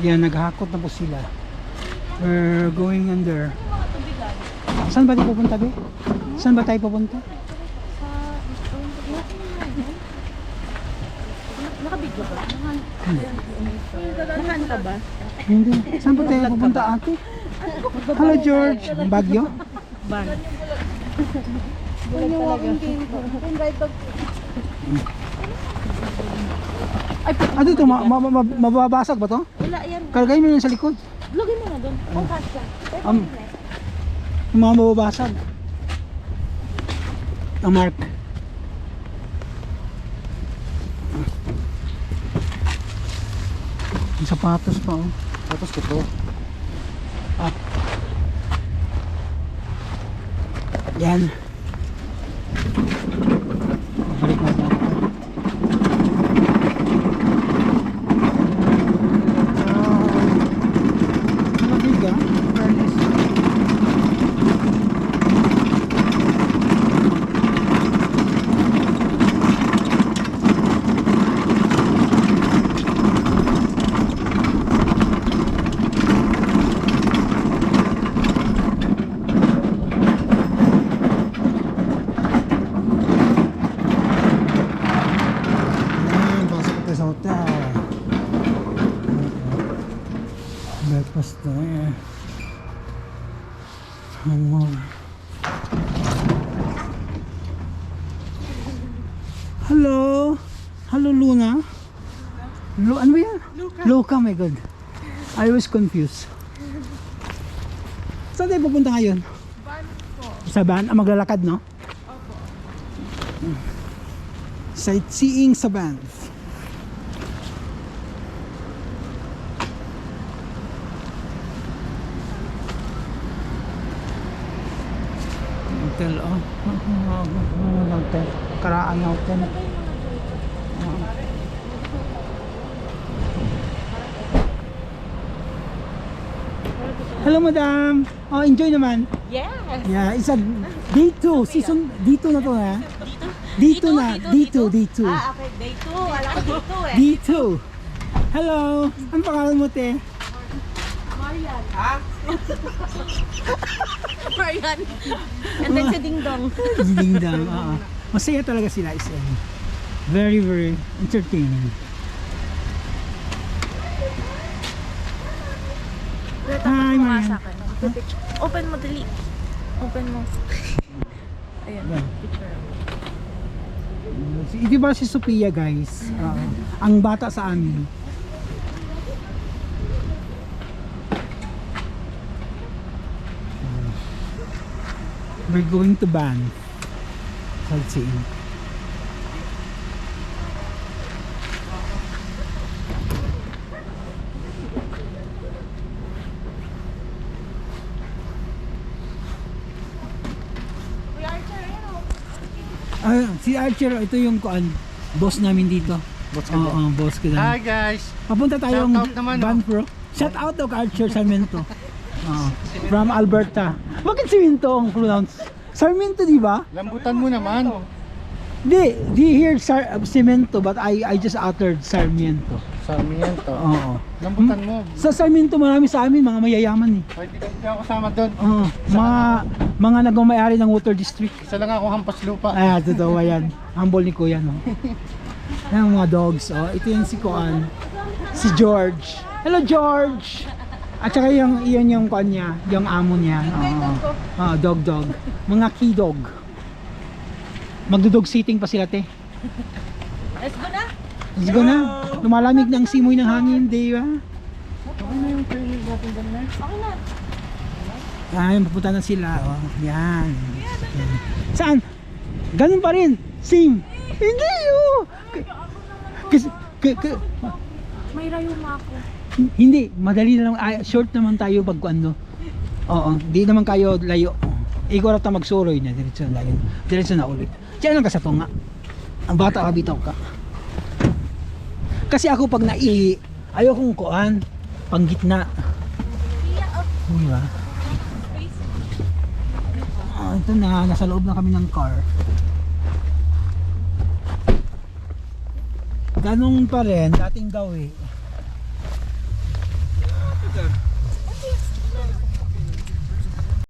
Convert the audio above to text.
Yan, naghakot na po sila. We're going under. Saan ba tayo pupunta, be? Saan ba tayo pupunta? Nakabidyo ka? Nakaano ka ba? Hindi. Saan ba tayo pupunta, ate? Hello, George. Baguio? Ban. Ano ito? Mababasag ba to? Wala yan. Kargay mo yun sa likod. Lagay mo na doon. Oh, kasya. Yung mga mababasag. Ang mark. Yung sapatos pa, oh. Tapos ko to. Yan. Balik na tayo. Mabiga. Fairness. Breakfast there. Hello. Hello, Luna. Ano ba yan? Luca, my God. I was confused. Saan tayo pupunta ngayon? Ban po. Sa van? Maglalakad, no? Opo. Sightseeing sa van. Hotel, oh. Hotel. Karaan na hotel. Hello, madam. Oh, enjoy naman. Yes. Yeah, it's a day 2. Season D2 na to, ha? Dito? D2 na. D2. Ah, okay. Day 2. Alam ko day 2 eh. D2. Hello. Ano pangalan mo, te? Marian. Ha? Marian. And then si Ding Dong. Dingdang, oo. Masaya talaga sila, SM. Very, very entertaining. Hi, Marian. Open mo, dali. Open mo. Ayan, Yeah. picture. Di ba si Sophia, guys? Ang bata sa amin. We're going to Banff. Sightseeing. Si Archer, ito yung boss namin dito. Boss ka Oo, boss ko Hi na. guys! Papunta tayong Shout out naman, Banff, bro. Shout out to Archer Sarmiento. From Alberta. Bakit Sarmiento ang pronounce? Sarmiento, di ba? Lambutan mo naman. Di hear Cemento, but I just uttered Sarmiento. Sarmiento. Oo. Lambutan mo. Sa Sarmiento marami sa amin, mga mayayaman eh. Ay, di ako kasama doon. Oo. Mga nagmamayari ng water district. Isa lang ako hampas lupa. Ay, totoo yan. Humble ni Kuya, no? Yan mga dogs, oh. Ito yung si Kuan. Si George. Hello, George! At saka iyon yung kuan niya, yung amo niya. Dog. Mga key dog. Magdudog sitting pa sila, te. Let's go na. Let's go na. Lumalamig na ang simoy ng hangin, di ba? Okay na yung training natin doon na. Okay na. Ay, pupunta na sila. Oh, yan. Saan? Ganun pa rin. Same. Hindi, oh. Kasi, May rayuma ako. hindi, madali na lang. Short naman tayo pag ano. Oo, di naman kayo layo. Ikaw na magsuroy na. Diretso na layo. Diretso na ulit. Diyan lang ka sa tunga. Ang bata ka, bitaw ka. Kasi ako pag ayokong kuan, pang gitna. Diba? Ito na, nasa loob na kami ng car. Ganun pa rin, dating gawin.